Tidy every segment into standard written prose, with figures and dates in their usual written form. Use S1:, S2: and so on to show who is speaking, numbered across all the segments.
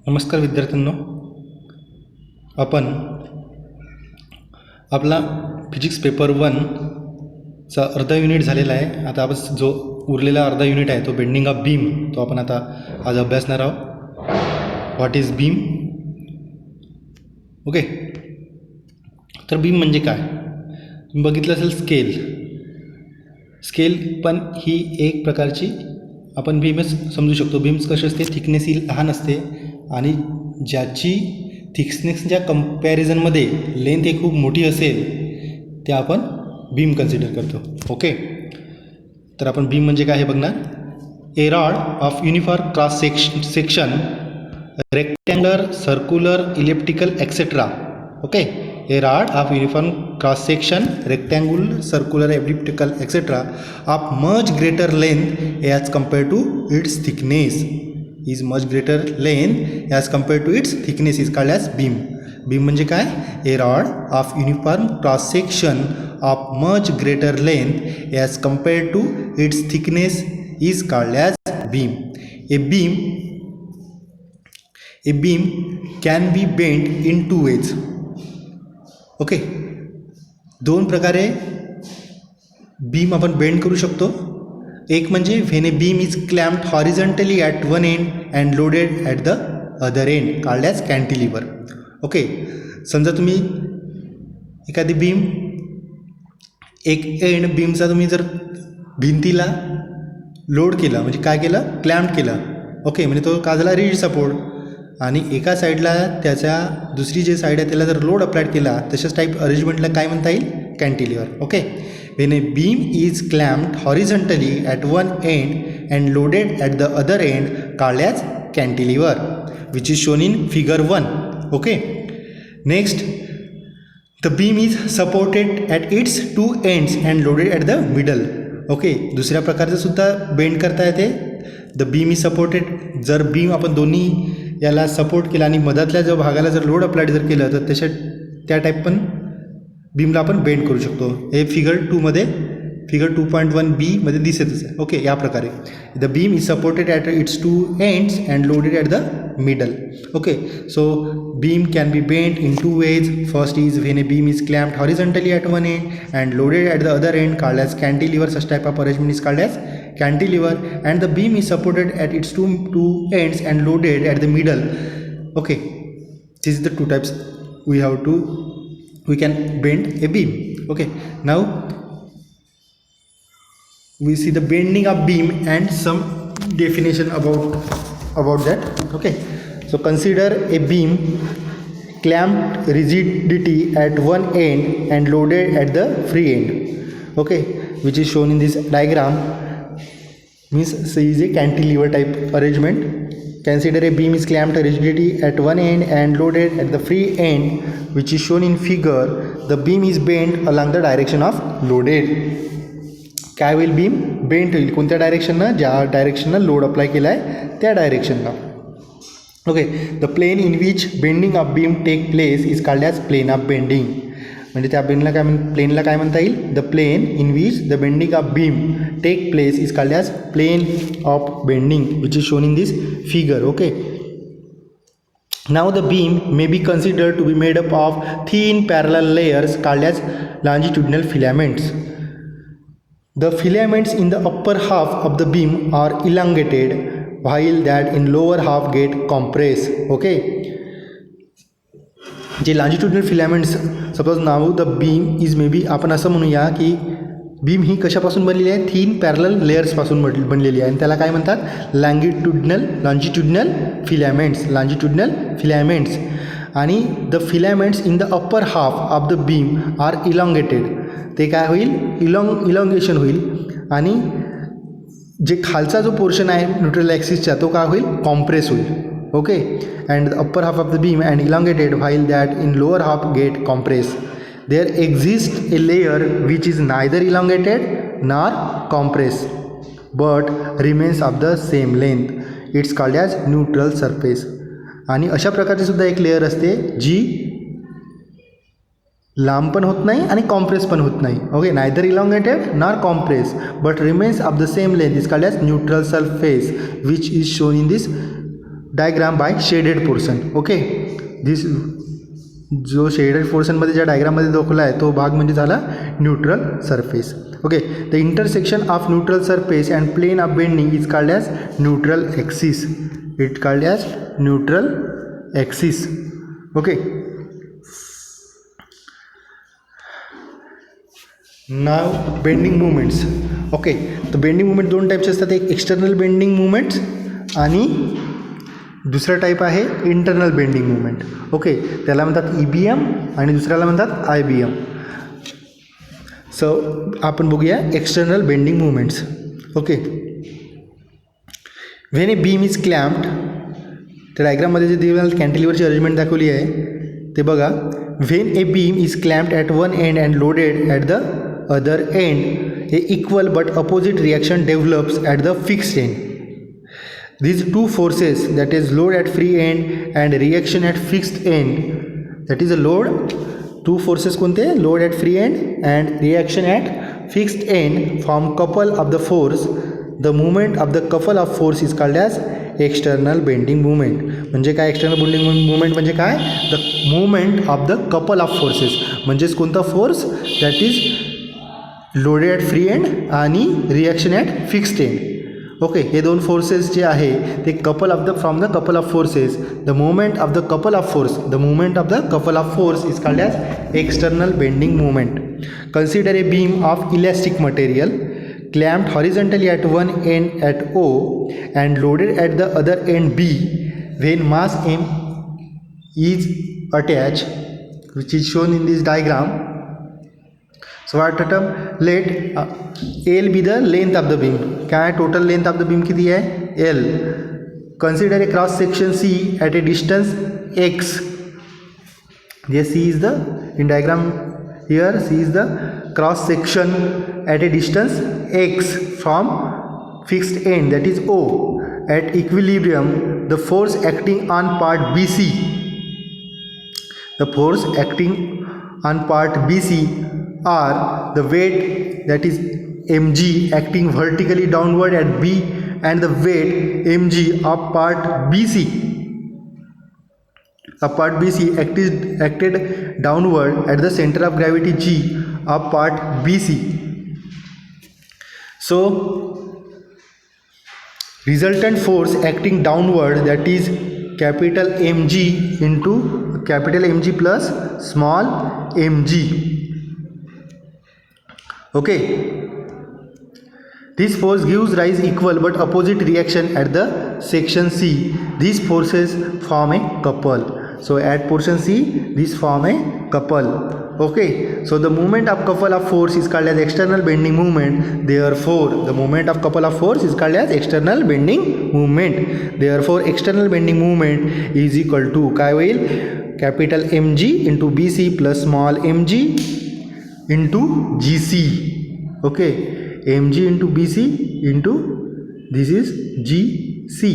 S1: नमस्कार विद्यार्थ्यांनो, आपण आपला फिजिक्स पेपर 1चा अर्धा युनिट झालेला आहे. आता आपण जो उरलेला अर्धा युनिट आहे तो बेंडिंग ऑफ बीम तो आपण आता आज अभ्यासणार आहोत. What is beam? ओके, तर बीम म्हणजे काय? तुम्ही बघितलं असेल स्केल पण ही एक प्रकारची आपण बीमच समजू शकतो. बीम्स कसे असते, थिकनेस ही लहान असते आणि ज्याची थिकनेसच्या कंपॅरिझनमध्ये लेंथ ही खूप मोठी असेल ते आपण बीम कन्सिडर करतो. ओके, तर आपण बीम म्हणजे काय हे बघणार. A rod of uniform cross section rectangular, circular, elliptical etcetera. Okay, a rod of uniform cross section rectangular, circular, elliptical etc. of much greater length as compared to its thickness is much greater length as compared to its thickness is called as beam. Beam म्हणजे काय? a rod of uniform cross section of much greater length as compared to its thickness is called as beam. A beam can be bent in two ways. Okay, दोन प्रकारे beam आपण bend करू शकतो. एक म्हणजे when a beam is clamped horizontally at one end and loaded at the other end called as cantilever. Okay, समजा तुम्ही एखादी बीम, एक एंड बीमचा तुम्ही जर भिंतीला लोड केला म्हणजे काय केलं, क्लॅम्प केला. ओके, म्हणजे तो काय झाला, रिजिड सपोर्ट. आणि एका साईडला त्याच्या दुसरी जे साईड आहे त्याला जर लोड अप्लाइड केला तशाच टाईप अरेंजमेंटला काय म्हणता येईल, cantilever. Okay, when a beam is clamped horizontally at one end and loaded at the other end called as cantilever which is shown in figure 1. Okay, next the beam is supported at its two ends and loaded at the middle. Okay, दुसऱ्या प्रकारचं सुद्धा bend करता येते. The beam is supported, जर beam आपण दोन्ही याला support केला आणि मधातल्या जो भागाला जर लोड अप्लाइड जर केलं तर त्या टाईप पण बीमला आपण बेंड करू शकतो. हे फिगर 2मध्ये, फिगर 2.1 बी मध्ये दिसतच आहे. ओके, या प्रकारे the beam is supported at its two ends and loaded at the middle. Okay, so beam can be bend in two ways. First is when a beam is clamped horizontally at one end and loaded at the other end called as cantilever. Such type of arrangement is called as cantilever, and the beam is supported at its two ends and loaded at the middle. Okay, this is the two types we can bend a beam. Okay, now we see the bending of beam and some definition about that. Okay, so consider a beam clamped rigidity at one end and loaded at the free end. Okay, which is shown in this diagram. Means so is a cantilever type arrangement. Consider a beam is clamped rigidity at one end and loaded at the free end which is shown in figure. The beam is bent along the direction of loaded. काय होईल, beam bent होईल कोणत्या डायरेक्शननं, ज्या डायरेक्शननं load apply केला आहे त्या डायरेक्शनला. Okay, the plane in which bending of beam take place is called as plane of bending. म्हणजे त्या प्लेनला काय म्हणता येईल, the plane in which the bending of beam take place is called as plane of bending which is shown in this figure. Okay, now the beam may be considered to be made up of thin parallel layers called as longitudinal filaments. The filaments in the upper half of the beam are elongated while that in lower half get compressed. Okay, J longitudinal filaments, suppose now the beam is may be, आपण असं म्हणूया की beam ही कशापासून बनलेली आहे, thin parallel लेयर्सपासून बनलेली आहे आणि त्याला काय म्हणतात, लॉन्जिट्युडिनल फिलामेंट्स. आणि the filaments in the upper half of the beam are elongated. ते काय होईल, इलॉंगेशन होईल. आणि जे खालचा जो पोर्शन आहे न्यूट्रल ॲक्सिसचा तो काय होईल, कॉम्प्रेस होईल. Okay, and the upper half of the beam and elongated while that in lower half get compress. There exist a layer which is neither elongated nor compress but remains of the same length. It's called as neutral surface. आणि अशा प्रकारची सुद्धा एक layer असते जी लांब पण होत नाही आणि कॉम्प्रेस पण होत नाही. Okay, neither elongated nor compress but remains of the same length is called as neutral surface which is shown in this diagram by shaded portion. Okay, this जो शेडेड पोर्शनमध्ये ज्या डायग्राममध्ये दाखवला आहे तो भाग म्हणजे झाला neutral surface. Okay, the intersection of neutral surface and plane of bending is called as neutral axis. It called as neutral axis. Okay, now bending movements. Okay, तर बेंडिंग मुवमेंट दोन टाईपचे असतात. एक एक्सटर्नल बेंडिंग मुवमेंट्स आणि दुसरा type आहे internal bending movement. Okay, त्याला म्हणतात EBM आणि दुसऱ्याला म्हणतात IBM. सो आपण बघूया external bending movements. Okay, when a beam is clamped, त्या डायग्राममध्ये जे दिलेलं कॅन्टिलिव्हरची अरेंजमेंट दाखवली आहे ते बघा. When a beam is clamped at one end and loaded at the other end, a equal but opposite reaction develops at the fixed end. These two forces, that is load at free end and reaction at fixed end, that is a load. Two forces कोणते? Load at free end and reaction at fixed end form couple of the force. The movement of the couple of force is called as external bending movement. म्हणजे काय external bending movement म्हणजे काय? The movement of the couple of forces. म्हणजेच कोणता force? That is loaded at free end आणि reaction at fixed end. Okay, हे दोन forces जे आहे ते couple of the from the couple of forces. The movement of the couple of force, the movement of the couple of force is called as external bending movement. Consider a beam of elastic material clamped horizontally at one end at O and loaded at the other end B. When mass M is attached, which is shown in this diagram. So what term? Let L be the length of the beam. क्या है total length of the beam किती आहे? L. Consider a cross section C at a distance x. Yes, C is the, in diagram here C is the cross section at a distance x from fixed end, that is O. At equilibrium, the force acting on part BC, the force acting on part BC are the weight, that is mg acting vertically downward at B, and the weight mg of part BC, acted downward at the center of gravity G of part BC. So resultant force acting downward, that is capital Mg into capital Mg plus small mg. Okay, this force gives rise equal but opposite reaction at the section C. These forces form a couple. So at portion C, these form a couple. Okay, so the movement of couple of force is called as external bending movement. Therefore the movement of couple of force is called as external bending movement. Therefore external bending movement is equal to काय होईल? capital Mg into BC plus small mg into GC. Okay, mg into BC into this is GC.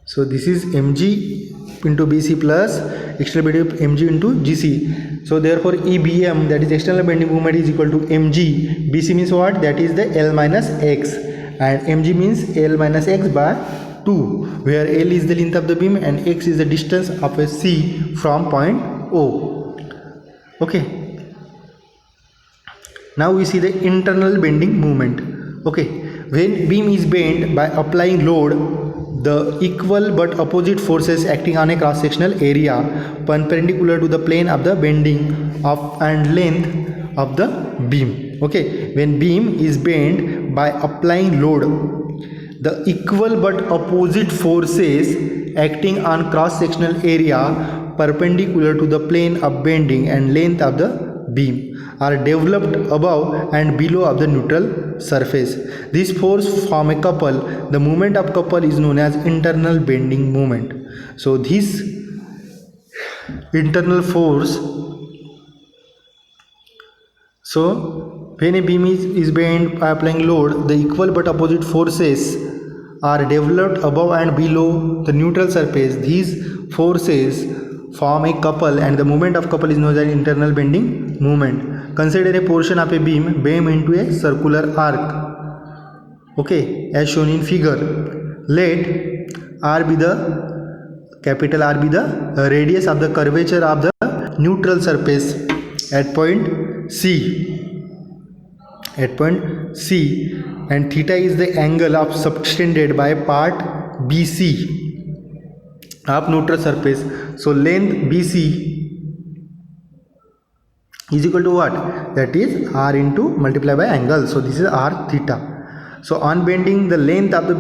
S1: So this is mg into BC plus external bending mg into GC. So therefore EBM, that is external bending moment, is equal to mg. BC means what? That is the L minus x, and mg means L minus x by 2, where L is the length of the beam and x is the distance of a C from point O. Okay, now we see the internal bending movement. Okay, when beam is bent by applying load, the equal but opposite forces acting on a cross sectional area perpendicular to the plane of the bending of and length of the beam. Okay, when beam is bent by applying load, the equal but opposite forces acting on cross sectional area perpendicular to the plane of bending and length of the beam are developed above and below of the neutral surface. This force form a couple. The movement of couple is known as internal bending moment. So this internal force, so when a beam is bent by applying load, the equal but opposite forces are developed above and below the neutral surface. These forces form a couple and the moment of couple is known as internal bending moment. Consider a portion of a beam bent into a circular arc. Okay, as shown in figure, let R be the capital R be the radius of the curvature of the neutral surface at point C. At point C, and theta is the angle of subtended by part BC of neutral surface. So length BC is equal to what? That is R into multiply by angle. So this is R theta. So on bending, the length of the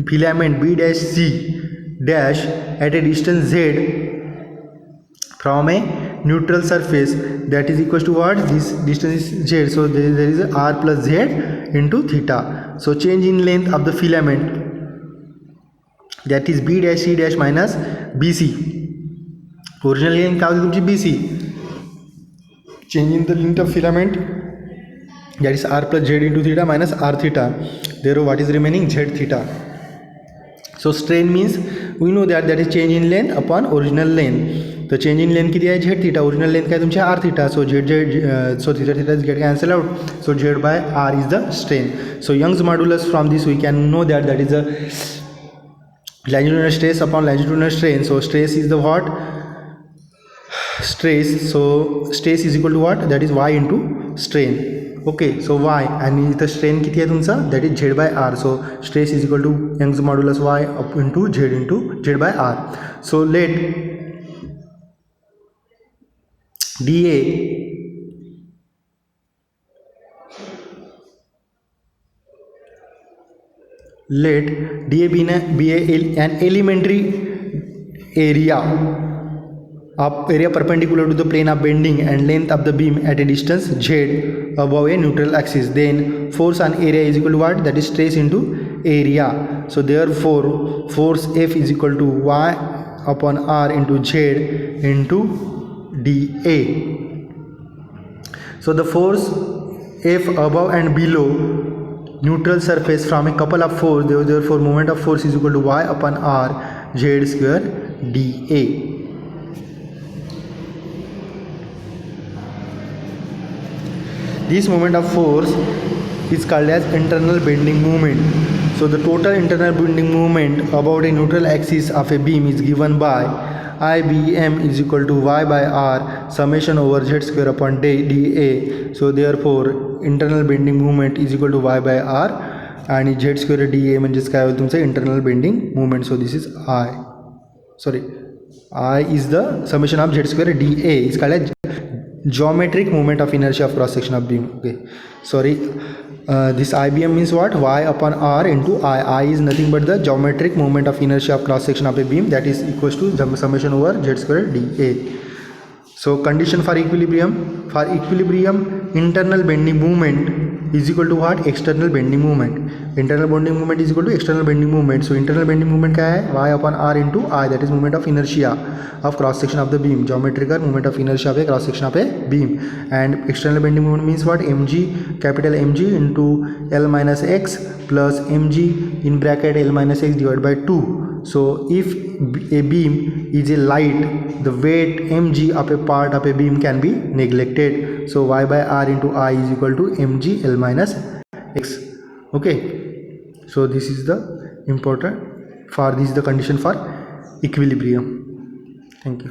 S1: filament B dash C dash at a distance Z from a neutral surface, that is equals to what? This distance is Z. So there is a R plus Z into theta. So change in length of the filament, that is B dash C dash minus BC. Original length काय होती तुमची BC. Change in the length of filament, that is R plus Z into theta minus R theta. Therefore what is remaining? Z theta. So strain means we know that is change in length upon original length. तो change in length किती आहे? Z theta. Original length काय तुमची R theta. So so theta get cancel out. So Z by R is the strain. So Young's modulus from this we can know that is the longitudinal stress upon longitudinal strain. So stress is the what? Stress. So stress is equal to what? That is y into strain. Okay, so y आणि इथं strain किती आहे तुमचा? That is Z by R. So stress is equal to Young's modulus Y up into Z by R. So let dA be an elementary area perpendicular to the plane of bending and length of the beam at a distance z above a neutral axis. Then force on area is equal to what? That is stress into area. So therefore force F is equal to y upon r into z into dA. So the force F above and below neutral surface from a couple of force, therefore moment of force is equal to y upon r z square dA. This moment of force is called as internal bending moment. So the total internal bending moment about a neutral axis of a beam is given by IBM is equal to y by r summation over z square upon dA. So therefore internal bending moment is equal to y by r आणि z square dA म्हणजेच काय होईल तुमचं internal bending movement. So this is I is the summation of z square dA is called as geometric moment of inertia of cross section of beam. Okay, sorry, this IBM means what? Y upon r into I is nothing but the geometric moment of inertia of cross section of a beam, that is equals to the summation over z square dA. So condition for equilibrium, internal bending moment is equal to what? External bending moment. Internal bending moment is equal to external bending moment. So internal bending moment क्या है? Y upon r into I, that is moment of inertia of cross section of the beam, geometrical moment of inertia of a cross section of a beam. And external bending moment means what? Mg, capital Mg into L minus x plus Mg in bracket L minus x divided by 2. So if a beam is a light, the weight mg of a part of a beam can be neglected. So y by r into I is equal to mg L minus x. Okay, so this is the important for this is the condition for equilibrium. Thank you.